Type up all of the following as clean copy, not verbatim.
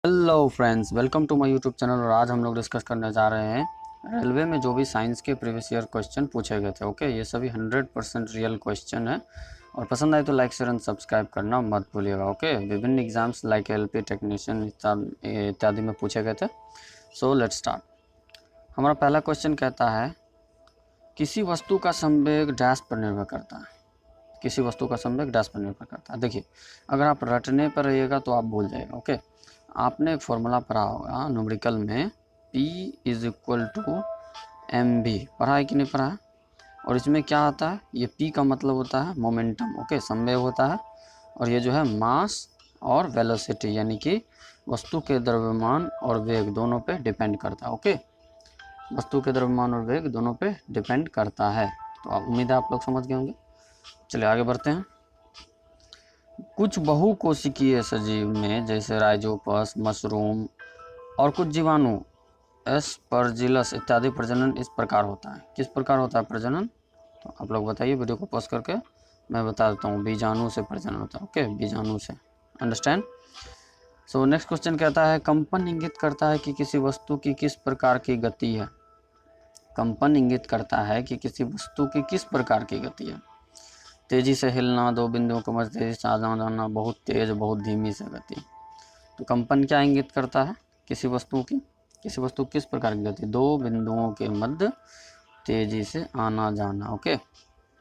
Hello friends, welcome to my YouTube channel. और आज हम लोग डिस्कस करने जा रहे हैं रेलवे में जो भी साइंस के प्रीवियस ईयर क्वेश्चन पूछे गए थे। ओके, ये सभी 100% रियल क्वेश्चन है। और पसंद आए तो लाइक शेयर एंड सब्सक्राइब करना मत भूलिएगा। ओके, विभिन्न एग्जाम्स लाइक एलपी टेक्नीशियन इत्यादि में पूछे गए थे। So let's start. हमारा पहला क्वेश्चन कहता है किसी वस्तु का संवेग डैश पर निर्भर करता है। किसी वस्तु का संवेग डैश पर निर्भर करता है। देखिए, अगर आप रटने पर रहिएगा तो आप भूल जाएगा। ओके, आपने एक फॉर्मूला पढ़ा होगा न्यूमेरिकल में, P = mv। पढ़ा है कि नहीं पढ़ा है? और इसमें क्या आता है, ये P का मतलब होता है मोमेंटम। ओके, संवेग होता है। और ये जो है मास और वेलोसिटी, यानी कि वस्तु के द्रव्यमान और वेग दोनों पे डिपेंड करता है। ओके, वस्तु के द्रव्यमान और वेग दोनों पे डिपेंड करता है। तो आप उम्मीद है आप लोग समझ गए होंगे। चलिए आगे बढ़ते हैं। कुछ बहुकोशिकीय सजीव में जैसे राइजोपस, मशरूम और कुछ जीवाणु एस्परजिलस इत्यादि प्रजनन इस प्रकार होता है। किस प्रकार होता है प्रजनन? तो आप लोग बताइए, वीडियो को पॉज करके मैं बता देता हूँ। बीजाणु से प्रजनन होता है। ओके, बीजाणु से। अंडरस्टैंड? सो नेक्स्ट क्वेश्चन कहता है कंपन इंगित करता है कि किसी वस्तु की किस प्रकार की गति है। कंपन इंगित करता है कि किसी वस्तु की किस प्रकार की गति है। तेजी से हिलना, दो बिंदुओं के मध्य तेजी से आना जाना, बहुत तेज, बहुत धीमी से गति। तो कंपन क्या इंगित करता है किसी वस्तु की? किसी वस्तु किस प्रकार की गति? दो बिंदुओं के मध्य तेजी से आना जाना। Okay,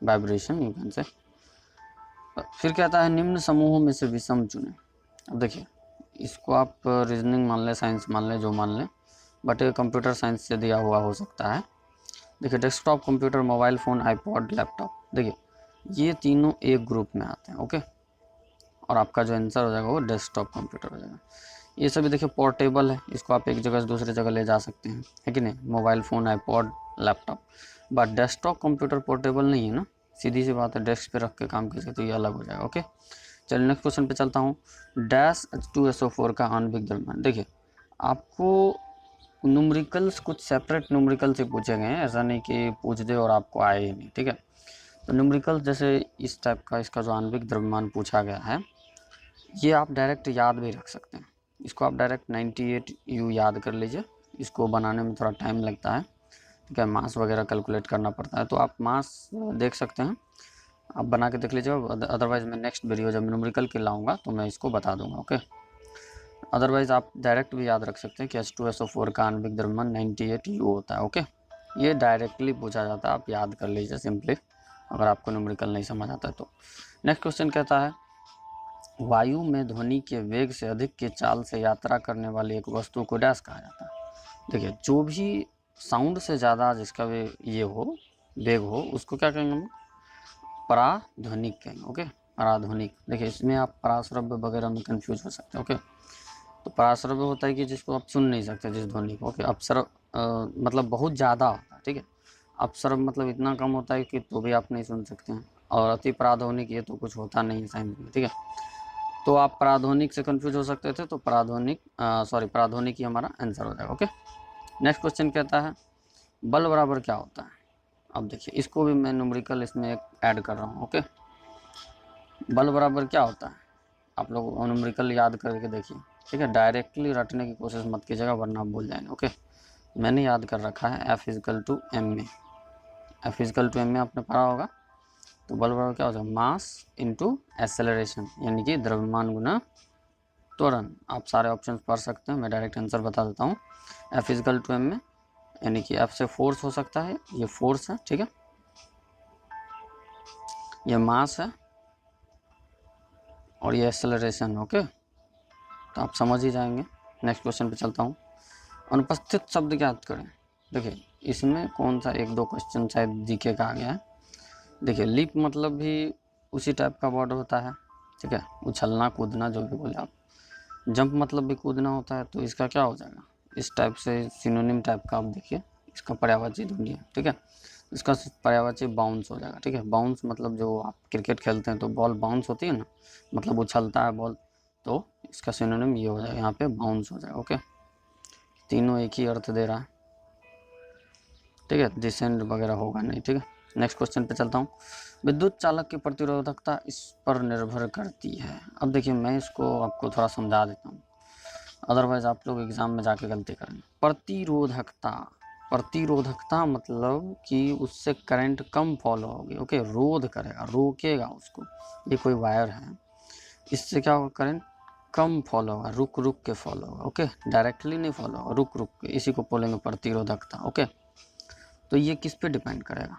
vibration you can say. फिर कहता है निम्न समूहों में से विषम चुने। अब देखिए, इसको आप रीजनिंग मान लें, साइंस मान लें, जो मान लें, बट कंप्यूटर साइंस से दिया हुआ हो सकता है। देखिए, desktop computer, mobile phone, iPod, laptop. देखिए, ये तीनों एक ग्रुप में आते हैं। ओके, और आपका जो आंसर हो जाएगा वो डेस्कटॉप कंप्यूटर हो जाएगा। ये सभी देखिए पोर्टेबल है, इसको आप एक जगह से दूसरी जगह ले जा सकते हैं, है कि नहीं? Mobile phone, iPod, laptop. But desktop computer portable नहीं है ना, सीधी सी बात है, डेस्क पे रख के काम कीजिए तो ये अलग हो जाएगा। ओके, चलिए नेक्स्ट क्वेश्चन पे चलता हूँ। डैश H2SO4 का आणविक द्रव्यमान। देखिए, आपको न्यूमेरिकल्स कुछ सेपरेट न्यूमेरिकल से पूछे गए हैं, ऐसा नहीं कि पूछ दे और आपको आए ही नहीं। ठीक है, तो न्यूमेरिकल जैसे इस टाइप का, इसका जो आणविक द्रव्यमान पूछा गया है, ये आप डायरेक्ट याद भी रख सकते हैं। इसको आप डायरेक्ट 98U याद कर लीजिए। इसको बनाने में थोड़ा टाइम लगता है, ठीक है, मास वगैरह कैलकुलेट करना पड़ता है। तो आप मास देख सकते हैं, आप बना के देख लीजिए। अदरवाइज़ मैं नेक्स्ट वीडियो जब न्यूमेरिकल के लाऊंगा तो मैं इसको बता दूंगा। ओके, अदरवाइज़ आप डायरेक्ट भी याद रख सकते हैं कि H2SO4 का आणविक द्रव्यमान 98U होता है। ओके, ये डायरेक्टली पूछा जाता है, आप याद कर लीजिए सिंपली, अगर आपको न्यूमेरिकल नहीं समझ आता है तो। नेक्स्ट क्वेश्चन कहता है वायु में ध्वनि के वेग से अधिक के चाल से यात्रा करने वाली एक वस्तु को डैश कहा जाता है। देखिए, जो भी साउंड से ज़्यादा जिसका ये हो, वेग हो, उसको क्या कहेंगे हम? पराध्वनिक कहेंगे। ओके, पराध्वनिक। देखिए, इसमें आप पराश्रव्य वगैरह में कंफ्यूज हो सकते हैं। ओके, तो पराश्रव्य होता है कि जिसको आप सुन नहीं सकते, जिस ध्वनि को। ओके, अपसर्व मतलब बहुत ज़्यादा होता है। ठीक है, अपसर्व मतलब इतना कम होता है कि तो भी आप नहीं सुन सकते हैं। और अति पराध्वनिक ये तो कुछ होता नहीं है साइंस में। ठीक है, तो आप पराध्वनिक से कंफ्यूज हो सकते थे, तो पराध्वनिक ही हमारा आंसर हो जाएगा। ओके, नेक्स्ट क्वेश्चन कहता है बल बराबर क्या होता है। अब देखिए, इसको भी मैं न्यूमेरिकल इसमें एक ऐड कर रहा हूँ। ओके, बल बराबर क्या होता है, आप लोग न्यूमेरिकल याद करके देखिए। ठीक है, डायरेक्टली रटने की कोशिश मत कीजिएगा वरना आप भूल जाएंगे। ओके, मैंने याद कर रखा है F=m। F=m आपने पढ़ा होगा। तो बल बराबर क्या होता है? मास इंटू एक्सेलरेशन, यानी कि द्रव्यमान गुना त्वरण। आप सारे ऑप्शन पढ़ सकते हैं, मैं डायरेक्ट आंसर बता देता हूँ। F=m में, यानी कि F से फोर्स हो सकता है, ये फोर्स है। ठीक है, ये मास है और ये एक्सेलरेशन। ओके, तो आप समझ ही जाएंगे। नेक्स्ट क्वेश्चन पे चलता हूँ। अनुपस्थित शब्द ज्ञात करें। देखिए, इसमें कौन सा एक दो क्वेश्चन शायद जीके का आ गया है। देखिए, लीप मतलब भी उसी टाइप का वर्ड होता है। ठीक है, उछलना, कूदना, जो भी बोले आप। जंप मतलब भी कूदना होता है, तो इसका क्या हो जाएगा? इस टाइप से सिनोनिम टाइप का आप देखिए, इसका पर्यायवाची ढूंढिए। ठीक है, इसका पर्यायवाची बाउंस हो जाएगा। ठीक है, बाउंस मतलब जो आप क्रिकेट खेलते हैं तो बॉल बाउंस होती है ना, मतलब उछलता है बॉल, तो इसका सिनोनिम ये हो जाएगा, यहाँ पे बाउंस हो जाएगा। ओके, तीनों एक ही अर्थ दे रहा है। ठीक है, डिसेंड वगैरह होगा नहीं। ठीक है, नेक्स्ट क्वेश्चन पे चलता हूँ। विद्युत चालक की प्रतिरोधकता इस पर निर्भर करती है। अब देखिए, मैं इसको आपको थोड़ा समझा देता हूँ। अदरवाइज आप लोग एग्जाम में जाके गलती करेंगे। प्रतिरोधकता, प्रतिरोधकता मतलब कि उससे करंट कम फॉलो होगी। ओके, रोध करेगा, रोकेगा उसको। ये कोई वायर है, इससे क्या होगा, करंट कम फॉलो होगा, रुक रुक के फॉलो होगा। ओके, डायरेक्टली नहीं फॉलो होगा, रुक रुक के, इसी को बोलेंगे प्रतिरोधकता। ओके, तो ये किस पे डिपेंड करेगा,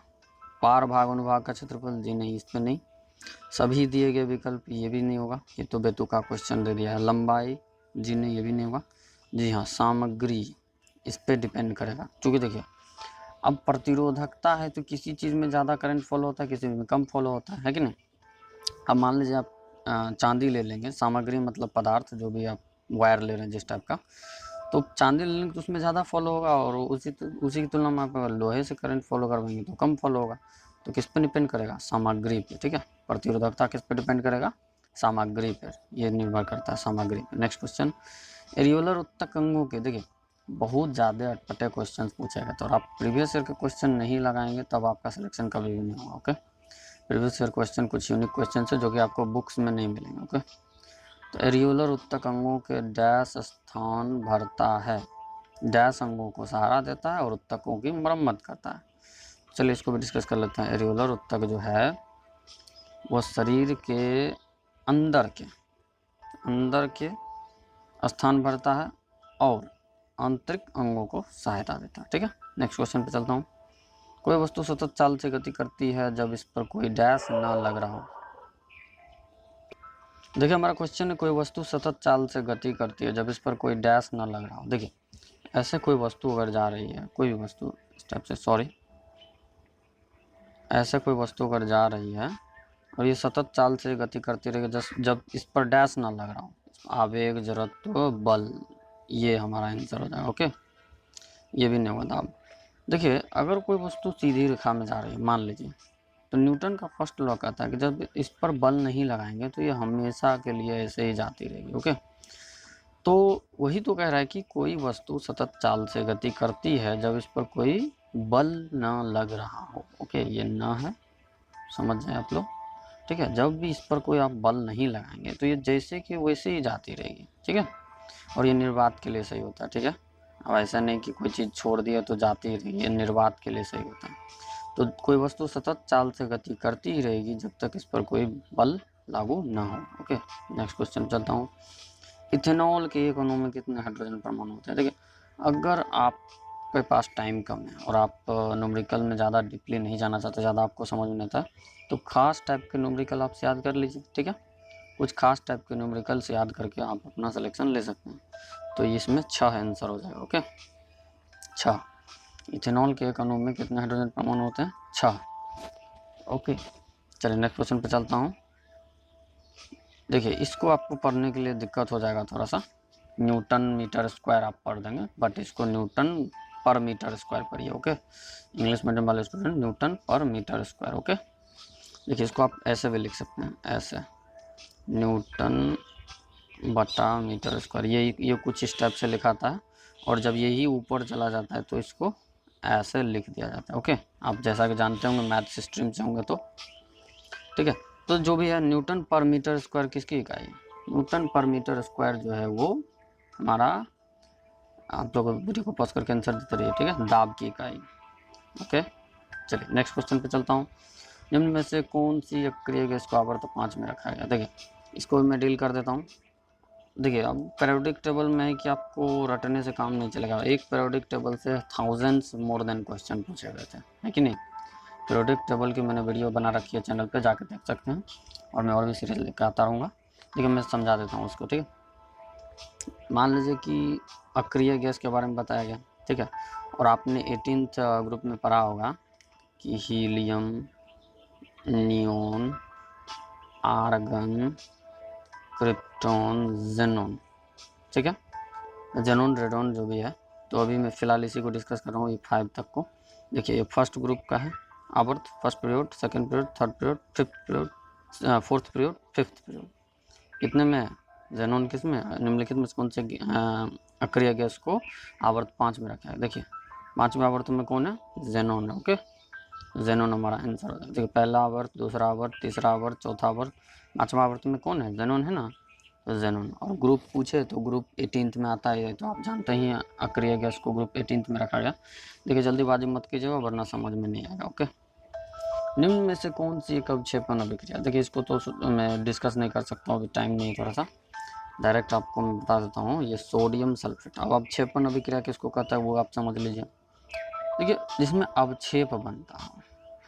पार भाग अनुभाग का क्षेत्रफल, जी नहीं, इस पे नहीं। सभी दिए गए विकल्प, ये भी नहीं होगा, ये तो बेतुका क्वेश्चन दे दिया है। लंबाई, जी नहीं, ये भी नहीं होगा। जी हाँ, सामग्री, इस पे डिपेंड करेगा। क्योंकि देखिए, अब प्रतिरोधकता है तो किसी चीज़ में ज़्यादा करंट फॉलो होता है, किसी में कम फॉलो होता है कि नहीं। अब मान लीजिए आप चांदी ले लेंगे, सामग्री मतलब पदार्थ, जो भी आप वायर ले रहे हैं जिस टाइप का, तो चांदी ले लेंगे तो उसमें ज़्यादा फॉलो होगा, और उसी की तुलना में आप अगर लोहे से करंट फॉलो करवाएंगे तो कम फॉलो होगा। तो किस पे डिपेंड करेगा, सामग्री पे। ठीक है, प्रतिरोधकता किस पे डिपेंड करेगा, सामग्री पर, ये निर्भर करता है सामग्री पर। नेक्स्ट क्वेश्चन, एरियोलर उत्तक अंगों के, देखिए बहुत ज़्यादा अटपटे क्वेश्चन पूछे गए, तो आप प्रीवियस ईयर के क्वेश्चन नहीं लगाएंगे तब आपका सिलेक्शन कभी भी नहीं होगा। ओके, प्रीवियस ईयर क्वेश्चन कुछ यूनिक क्वेश्चन है जो कि आपको बुक्स में नहीं मिलेंगे। ओके, तो एरियोलर उत्तक अंगों के डैश स्थान भरता है, डैश अंगों को सहारा देता है और उत्तकों की मरम्मत करता है। चलिए इसको भी डिस्कस कर लेते हैं। एरियोलर उत्तक जो है वो शरीर के अंदर के स्थान भरता है और आंतरिक अंगों को सहायता देता है। ठीक है, नेक्स्ट क्वेश्चन पे चलता हूँ। कोई वस्तु सतत चाल से गति करती है जब इस पर कोई डैश ना लग रहा हो। देखिए हमारा क्वेश्चन है, कोई वस्तु सतत चाल से गति करती है जब इस पर कोई डैश ना लग रहा हो। देखिए ऐसे कोई वस्तु अगर जा रही है, कोई भी वस्तु इस टाइप से, सॉरी, ऐसे कोई वस्तु अगर जा रही है और ये सतत चाल से गति करती रहेगी जब इस पर डैश ना लग रहा हो, आवेग, जड़त्व, बल, ये हमारा आंसर हो जाएगा। ओके, ये भी नहीं होगा। अब देखिए अगर कोई वस्तु सीधी रेखा में जा रही है मान लीजिए, तो न्यूटन का फर्स्ट लॉ कहता है कि जब इस पर बल नहीं लगाएंगे तो ये हमेशा के लिए ऐसे ही जाती रहेगी। ओके, तो वही तो कह रहा है कि कोई वस्तु सतत चाल से गति करती है जब इस पर कोई बल ना लग रहा हो। ओके, ये ना है, समझ जाए आप लोग। ठीक है, जब भी इस पर कोई आप बल नहीं लगाएंगे तो ये जैसे कि वैसे ही जाती रहेगी। ठीक है, और ये निर्वात के लिए सही होता है। ठीक है, अब ऐसा नहीं कि कोई चीज़ छोड़ दिया तो जाती ही रहेगी, ये निर्वात के लिए सही होता है। तो कोई वस्तु सतत चाल से गति करती ही रहेगी जब तक इस पर कोई बल लागू ना हो। ओके, नेक्स्ट क्वेश्चन चलता हूँ। इथेनॉल के एक अणु में कितने हाइड्रोजन परमाणु होते हैं। देखिए अगर आपके पास टाइम कम है और आप न्यूमेरिकल में ज़्यादा डीपली नहीं जाना चाहते, ज़्यादा आपको समझ में नहीं आता, तो खास टाइप के न्यूमेरिकल आप याद कर लीजिए। ठीक है, कुछ खास टाइप के न्यूमेरिकल से याद करके आप अपना सिलेक्शन ले सकते हैं। तो इसमें 6 आंसर हो जाएगा। ओके, 6। इथेनॉल के एक अणु में कितने हाइड्रोजन परमाणु होते हैं, 6। ओके, चलिए नेक्स्ट क्वेश्चन पे चलता हूँ। देखिए इसको आपको पढ़ने के लिए दिक्कत हो जाएगा थोड़ा सा, न्यूटन मीटर स्क्वायर आप पढ़ देंगे, बट इसको न्यूटन पर मीटर स्क्वायर पढ़िए। ओके, इंग्लिश मीडियम वाले स्टूडेंट न्यूटन पर मीटर स्क्वायर। ओके, देखिए इसको आप ऐसे भी लिख सकते हैं, ऐसे न्यूटन बटा मीटर स्क्वायर, ये कुछ इस टाइप से लिखाता है, और जब यही ऊपर चला जाता है तो इसको ऐसे लिख दिया जाता है। ओके, आप जैसा कि जानते होंगे मैथ्स स्ट्रीम से होंगे तो। ठीक है, तो जो भी है न्यूटन पर मीटर स्क्वायर किसकी इकाई है, न्यूटन पर मीटर स्क्वायर जो है वो हमारा, आप लोग वीडियो को पॉज करके आंसर देते रहिए। ठीक है, दाब की इकाई। ओके, चलिए नेक्स्ट क्वेश्चन पे चलता हूँ। निम्न में से कौन सी अक्रिय गैस को आवर्त 5 में रखा गया। देखिए इसको मैं डील कर देता हूँ। देखिए अब पीरियोडिक टेबल में है कि आपको रटने से काम नहीं चलेगा, एक पीरियोडिक टेबल से थाउजेंड्स मोर देन क्वेश्चन पूछे गए थे, है कि नहीं। पीरियोडिक टेबल की मैंने वीडियो बना रखी है, चैनल पे जाकर देख सकते हैं, और मैं और भी सीरीज लेकर आता रहूँगा। देखिए मैं समझा देता हूँ उसको। ठीक है, मान लीजिए कि अक्रिय गैस के बारे में बताया गया। ठीक है, और आपने 18th ग्रुप में पढ़ा होगा कि helium, neon, argon, krypton, xenon. ठीक है, जेनॉन, रेडॉन जो भी है, तो अभी मैं फ़िलहाल इसी को डिस्कस कर रहा हूँ, ये 5 तक को। देखिए ये फर्स्ट ग्रुप का है, आवर्त, first period, second period, third period, fifth period, fourth period, fifth period. कितने में है जेनॉन, किस में, निम्नलिखित में कौन से अक्रिय गैस को आवर्त 5 में रखा है। देखिए 5वें आवर्त में कौन है, जेनॉन है। ओके, जेनॉन हमारा आंसर हो जाएगा। देखिए पहला आवर्त, दूसरा आवर्त, तीसरा आवर्त, चौथा आवर्त, 5वां आवर्त में कौन है, जेनॉन है ना। जेनोन। और ग्रुप पूछे तो ग्रुप 18th में आता है, तो आप जानते ही हैं अक्रिय गैस को ग्रुप 18th में रखा गया। देखिए जल्दीबाजी मत कीजिएगा वरना समझ में नहीं आएगा। ओके, निम्न में से कौन सी एक अवक्षेपण अभिक्रिया, देखिए इसको तो मैं डिस्कस नहीं कर सकता हूँ, अभी टाइम नहीं, थोड़ा सा डायरेक्ट आपको मैं बता देता हूँ। ये सोडियम सल्फेट। अब अवक्षेपण अभिक्रिया किसको कहता है वो आप समझ लीजिए। देखिए जिसमें अवक्षेप बनता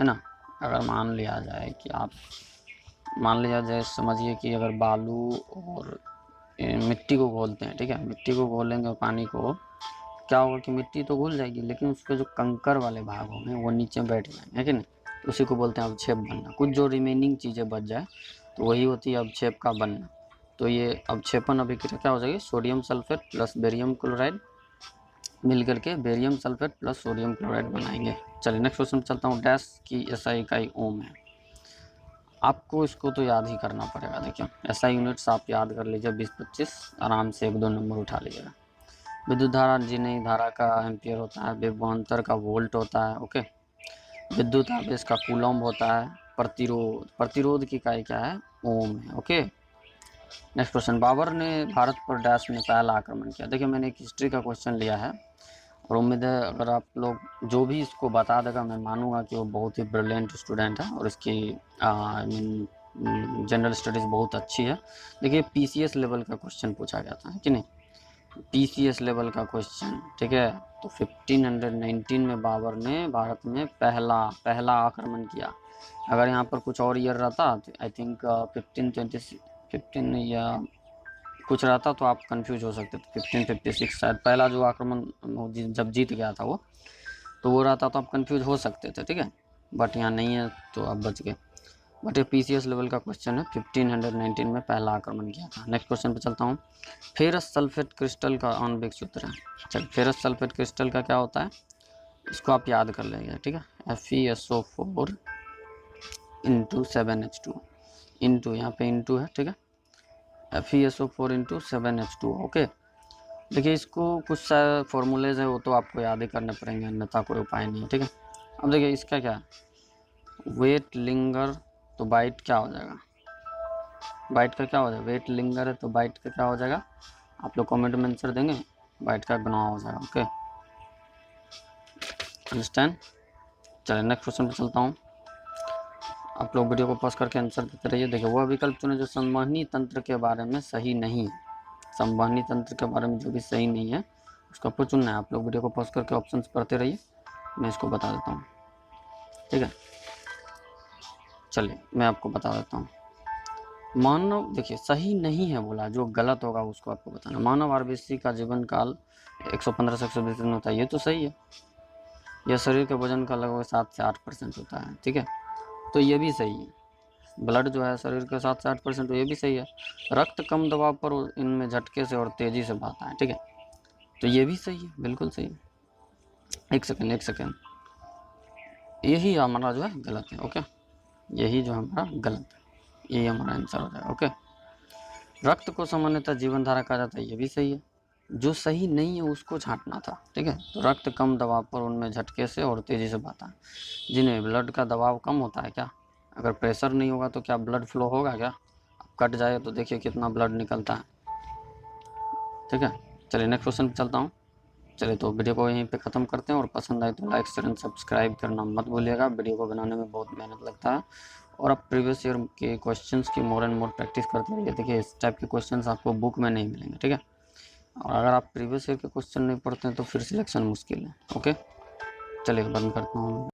है ना, अगर मान लिया जाए कि आप मान लिया जाए, समझिए कि अगर बालू और मिट्टी को घोलते हैं, ठीक है, मिट्टी को घोलेंगे और पानी को, क्या होगा कि मिट्टी तो घुल जाएगी लेकिन उसके जो कंकर वाले भाग होंगे वो नीचे बैठ जाएंगे, है कि नहीं, तो उसी को बोलते हैं अवक्षेप बनना। कुछ जो रिमेनिंग चीज़ें बच जाए तो वही होती है अवक्षेप का बनना। तो ये अवक्षेपण अभिक्रिया क्या हो जाएगी, sodium sulphate plus barium chloride मिल करके barium sulphate plus sodium chloride बनाएंगे। चलिए नेक्स्ट क्वेश्चन चलता हूँ। डैश की SI इकाई ओम है। आपको इसको तो याद ही करना पड़ेगा। देखिए SI यूनिट्स आप याद कर लीजिए, 20-25 आराम से 1-2 नंबर उठा लीजिएगा। विद्युत धारा जिन्हें धारा का एम्पियर होता है, विभवांतर का वोल्ट होता है। ओके, विद्युत आवेश का कूलम्ब होता है। प्रतिरोध की इकाई क्या है, ओम है। Okay, next question. बाबर ने भारत पर डैश में पहला आक्रमण किया। देखिए मैंने एक हिस्ट्री का क्वेश्चन लिया है और उम्मीद है अगर आप लोग जो भी इसको बता देगा मैं मानूंगा कि वो बहुत ही ब्रिलियंट स्टूडेंट है और इसकी जनरल स्टडीज़ बहुत अच्छी है। देखिए PCS लेवल का क्वेश्चन पूछा गया था, है कि नहीं, PCS लेवल का क्वेश्चन, ठीक है। तो 1519 में बाबर ने भारत में पहला आक्रमण किया। अगर यहाँ पर कुछ और ईयर रहता तो आई थिंक 15 या कुछ रहता तो आप कंफ्यूज हो सकते थे। 1556 शायद पहला जो आक्रमण जब जीत गया था वो, तो वो रहता तो आप कंफ्यूज हो सकते थे, ठीक है, बट यहाँ नहीं है तो आप बच गए। बट ये PCS लेवल का क्वेश्चन है, 1519 में पहला आक्रमण किया था। नेक्स्ट क्वेश्चन पे चलता हूँ। फेरस सल्फेट क्रिस्टल का आणविक सूत्र है। चल फेरस सल्फेट क्रिस्टल का क्या होता है, इसको आप याद कर लेंगे, ठीक है। FeSO4 इंटू 7H2 इंटू, यहाँ पे इंटू है, ठीक है, FeSO4 इंटू 7H2। ओके, देखिए इसको कुछ फॉर्मूलेज है वो तो आपको याद ही करने पड़ेंगे, अन्यथा कोई उपाय नहीं है, ठीक है। अब देखिए इसका क्या है, वेट लिंगर, तो बाइट क्या हो जाएगा, बाइट का क्या हो जाएगा, वेट लिंगर है तो बाइट का क्या हो जाएगा, आप लोग कमेंट में आंसर देंगे, बाइट का गुना हो जाएगा। Okay, understand. चलिए नेक्स्ट क्वेश्चन पे चलता हूँ। आप लोग वीडियो को पॉज करके आंसर देते रहिए। देखिए वह विकल्प चुने जो संवहनी तंत्र के बारे में सही नहीं है। संवहनी तंत्र के बारे में जो भी सही नहीं है उसको आपको चुनना है। आप लोग वीडियो को पॉज करके ऑप्शंस पढ़ते रहिए, मैं इसको बता देता हूँ, ठीक है। चलिए मैं आपको बता देता हूँ। मानव, देखिए सही नहीं है बोला, जो गलत होगा उसको आपको बताना। मानव RBC का जीवन काल 115 से 120 दिन होता है, ये तो सही है। यह शरीर के वजन का लगभग 7 से 8% होता है, ठीक है, तो ये भी सही है। ब्लड जो है शरीर के 7 से 8%, तो ये भी सही है। रक्त कम दबाव पर इनमें झटके से और तेज़ी से बहता है, ठीक है, तो ये भी सही है, बिल्कुल सही है। एक सेकेंड, यही हमारा जो है गलत है। ओके, यही जो हमारा गलत है, यही हमारा आंसर हो जाएगा। ओके, रक्त को सामान्यतः जीवन धारा कहा जाता है, ये भी सही है। जो सही नहीं है उसको छांटना था, ठीक है। तो रक्त कम दबाव पर उनमें झटके से और तेज़ी से बहता है। जिन्हें ब्लड का दबाव कम होता है, क्या अगर प्रेशर नहीं होगा तो क्या ब्लड फ्लो होगा, क्या कट जाए तो देखिए कितना ब्लड निकलता है, ठीक है। चलिए नेक्स्ट क्वेश्चन पे चलता हूँ। चलिए तो वीडियो को यहीं पे ख़त्म करते हैं, और पसंद आए तो लाइक शेयर एंड सब्सक्राइब करना मत भूलिएगा। वीडियो को बनाने में बहुत मेहनत लगता है, और आप प्रीवियस ईयर के क्वेश्चंस की मोर एंड मोर प्रैक्टिस करते रहिए। देखिए इस टाइप के क्वेश्चंस आपको बुक में नहीं मिलेंगे, ठीक है, और अगर आप प्रीवियस ईयर के क्वेश्चन नहीं पढ़ते हैं तो फिर सिलेक्शन मुश्किल है। ओके, चलिए बंद करता हूँ।